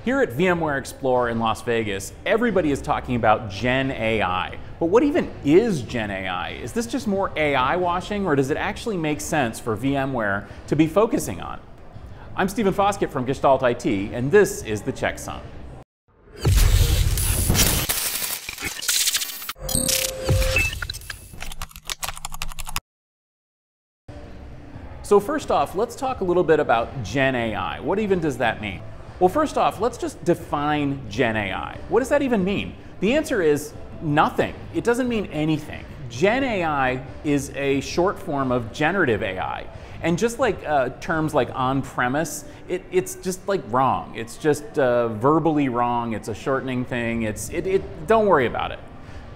Here at VMware Explore in Las Vegas, everybody is talking about GenAI. But what even is GenAI? Is this just more AI washing, or does it actually make sense for VMware to be focusing on? I'm Stephen Foskett from Gestalt IT, and this is the Checksum. So first off, let's talk a little bit about GenAI. What even does that mean? Well, first off, let's just define GenAI. What does that even mean? The answer is nothing. It doesn't mean anything. GenAI is a short form of generative AI. And just like terms like on-premise, it's just like wrong. It's just verbally wrong. It's a shortening thing. Don't worry about it.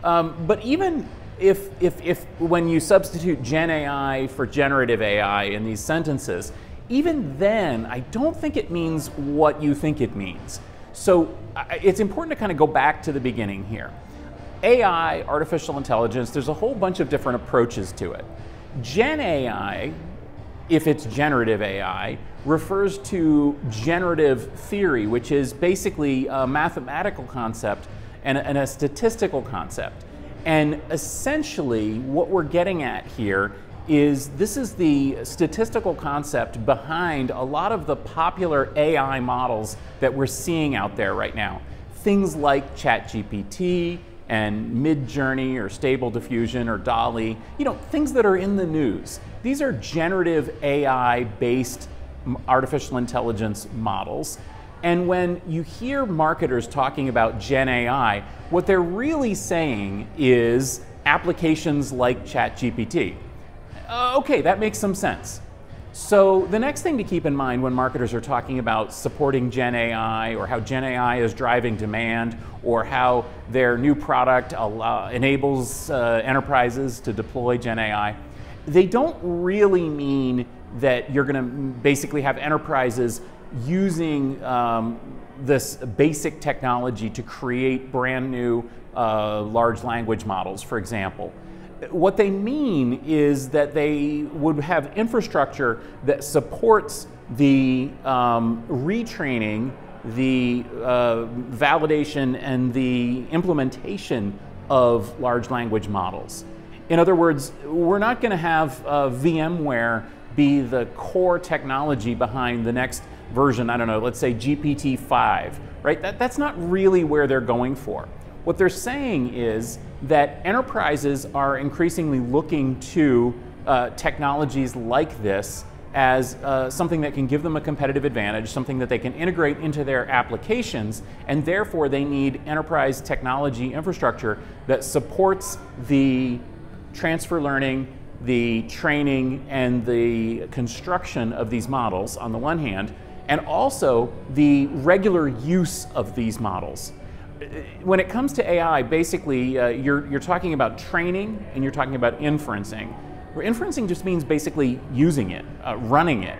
But even if when you substitute GenAI for generative AI in these sentences, even then, I don't think it means what you think it means. So it's important to kind of go back to the beginning here. AI, artificial intelligence, there's a whole bunch of different approaches to it. GenAI, if it's generative AI, refers to generative theory, which is basically a mathematical concept and a statistical concept. And essentially, what we're getting at here is this is the statistical concept behind a lot of the popular AI models that we're seeing out there right now. Things like ChatGPT and Midjourney or Stable Diffusion or DALL-E, things that are in the news. These are generative AI-based artificial intelligence models. And when you hear marketers talking about GenAI, what they're really saying is applications like ChatGPT. Okay, that makes some sense. So the next thing to keep in mind when marketers are talking about supporting GenAI or how GenAI is driving demand or how their new product enables enterprises to deploy GenAI, they don't really mean that you're going to basically have enterprises using this basic technology to create brand new large language models, for example. What they mean is that they would have infrastructure that supports the retraining, the validation, and the implementation of large language models. In other words, we're not going to have VMware be the core technology behind the next version, I don't know, let's say GPT-5, right? That's not really where they're going for. What they're saying is that enterprises are increasingly looking to technologies like this as something that can give them a competitive advantage, something that they can integrate into their applications, and therefore they need enterprise technology infrastructure that supports the transfer learning, the training, and the construction of these models on the one hand, and also the regular use of these models. When it comes to AI, basically, you're talking about training and you're talking about inferencing. Where inferencing just means basically using it, running it.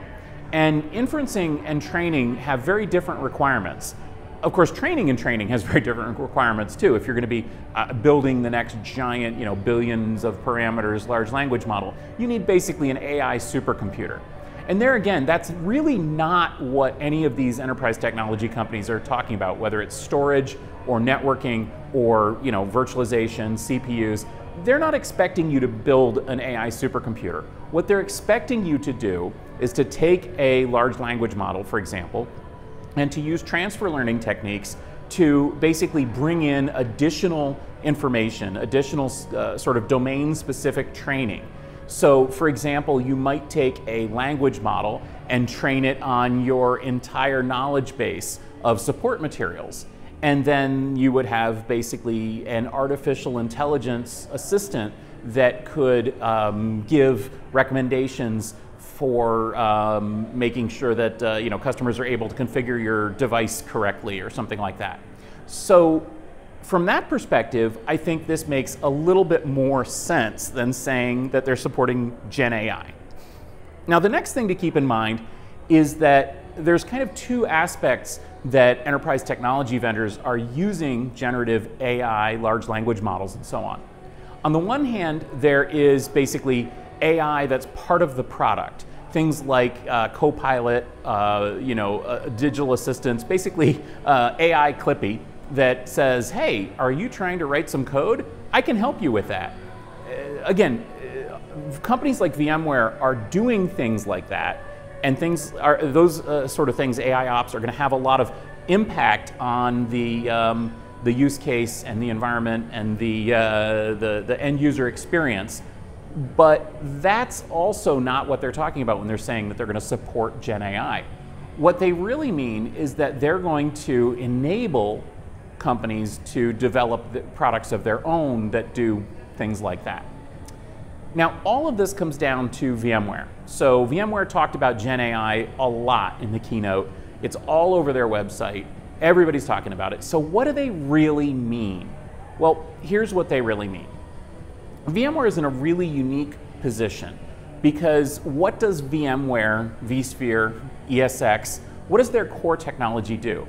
And inferencing and training have very different requirements. Of course, training has very different requirements too. If you're going to be building the next giant, billions of parameters large language model, you need basically an AI supercomputer. And there again, that's really not what any of these enterprise technology companies are talking about, whether it's storage or networking or virtualization, CPUs. They're not expecting you to build an AI supercomputer. What they're expecting you to do is to take a large language model, for example, and to use transfer learning techniques to basically bring in additional information, additional sort of domain-specific training. So, for example, you might take a language model and train it on your entire knowledge base of support materials. And then you would have basically an artificial intelligence assistant that could give recommendations for making sure that customers are able to configure your device correctly or something like that. So from that perspective, I think this makes a little bit more sense than saying that they're supporting GenAI. Now, the next thing to keep in mind is that there's kind of two aspects that enterprise technology vendors are using generative AI, large language models, and so on. On the one hand, there is basically AI that's part of the product. things like Copilot, digital assistants, basically AI Clippy that says, hey, are you trying to write some code? I can help you with that. Again, companies like VMware are doing things like that, and those sort of things, AI ops, are going to have a lot of impact on the use case and the environment and the end user experience. But that's also not what they're talking about when they're saying that they're going to support GenAI. What they really mean is that they're going to enable companies to develop products of their own that do things like that. Now, all of this comes down to VMware. So VMware talked about GenAI a lot in the keynote. It's all over their website. Everybody's talking about it. So what do they really mean? Well, here's what they really mean. VMware is in a really unique position because what does VMware, vSphere, ESX, what does their core technology do?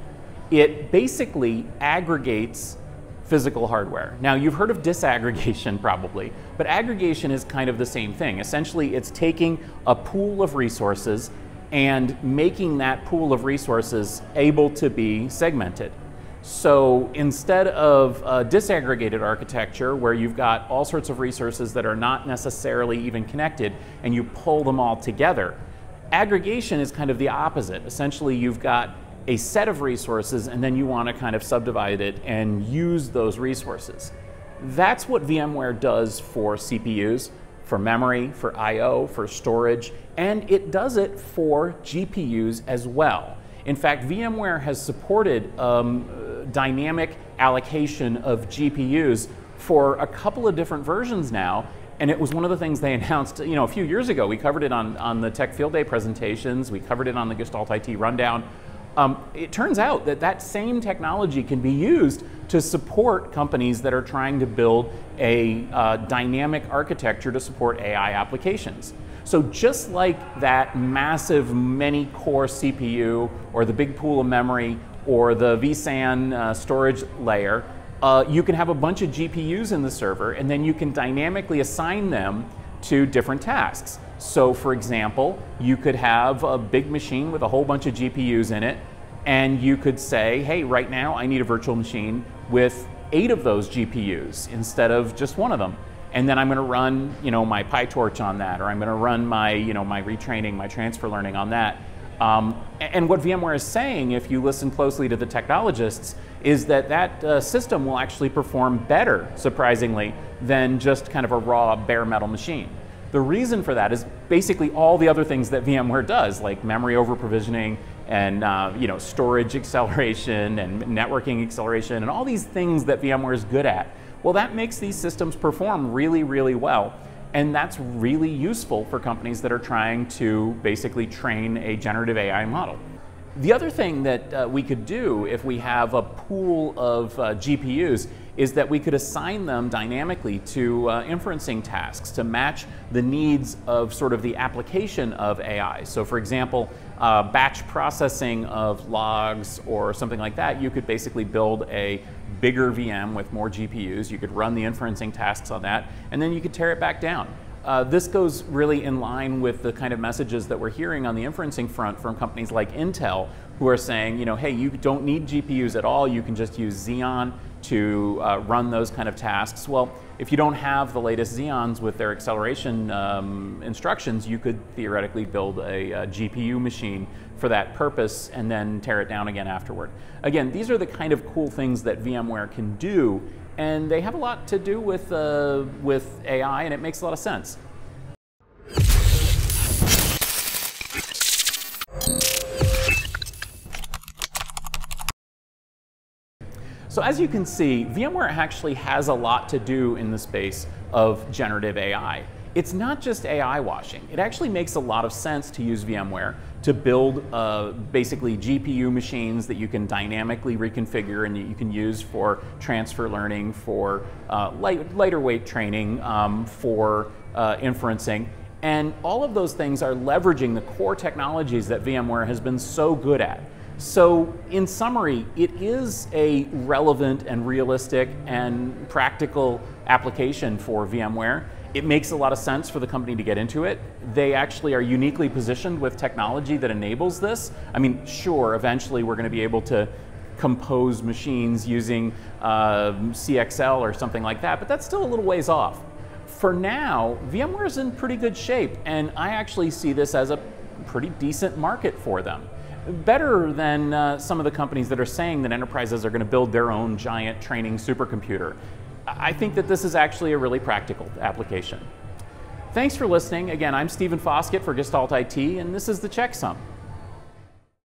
It basically aggregates physical hardware. Now, you've heard of disaggregation probably, but aggregation is kind of the same thing. Essentially, it's taking a pool of resources and making that pool of resources able to be segmented. So instead of a disaggregated architecture where you've got all sorts of resources that are not necessarily even connected and you pull them all together, aggregation is kind of the opposite. Essentially, you've got a set of resources and then you want to kind of subdivide it and use those resources. That's what VMware does for CPUs, for memory, for I/O, for storage, and it does it for GPUs as well. In fact, VMware has supported dynamic allocation of GPUs for a couple of different versions now, and it was one of the things they announced a few years ago. We covered it on the Tech Field Day presentations, we covered it on the Gestalt IT rundown. It turns out that that same technology can be used to support companies that are trying to build a dynamic architecture to support AI applications. So just like that massive many-core CPU or the big pool of memory or the vSAN storage layer, you can have a bunch of GPUs in the server and then you can dynamically assign them to different tasks. So for example, you could have a big machine with a whole bunch of GPUs in it, and you could say, hey, right now I need a virtual machine with 8 of those GPUs instead of just one of them. And then I'm going to run, my PyTorch on that, or I'm going to run my, my retraining, my transfer learning on that. And what VMware is saying, if you listen closely to the technologists, is that that system will actually perform better, surprisingly, than just kind of a raw bare metal machine. The reason for that is basically all the other things that VMware does, like memory over provisioning and storage acceleration and networking acceleration and all these things that VMware is good at. Well, that makes these systems perform really, really well. And that's really useful for companies that are trying to basically train a generative AI model. The other thing that we could do if we have a pool of GPUs is that we could assign them dynamically to inferencing tasks to match the needs of sort of the application of AI. So for example, batch processing of logs or something like that, you could basically build a bigger VM with more GPUs. You could run the inferencing tasks on that, and then you could tear it back down. This goes really in line with the kind of messages that we're hearing on the inferencing front from companies like Intel, who are saying, hey, you don't need GPUs at all. You can just use Xeon to run those kind of tasks. Well, if you don't have the latest Xeons with their acceleration instructions, you could theoretically build a GPU machine for that purpose and then tear it down again afterward. Again, these are the kind of cool things that VMware can do, and they have a lot to do with AI, and it makes a lot of sense. So as you can see, VMware actually has a lot to do in the space of generative AI. It's not just AI washing. It actually makes a lot of sense to use VMware to build basically GPU machines that you can dynamically reconfigure and that you can use for transfer learning, for lighter weight training, for inferencing. And all of those things are leveraging the core technologies that VMware has been so good at. So in summary, it is a relevant and realistic and practical application for VMware. It makes a lot of sense for the company to get into it. They actually are uniquely positioned with technology that enables this. I mean, sure, eventually we're going to be able to compose machines using CXL or something like that, but that's still a little ways off. For now, VMware is in pretty good shape, and I actually see this as a pretty decent market for them. Better than some of the companies that are saying that enterprises are going to build their own giant training supercomputer. I think that this is actually a really practical application. Thanks for listening. Again, I'm Stephen Foskett for Gestalt IT, and this is the Checksum.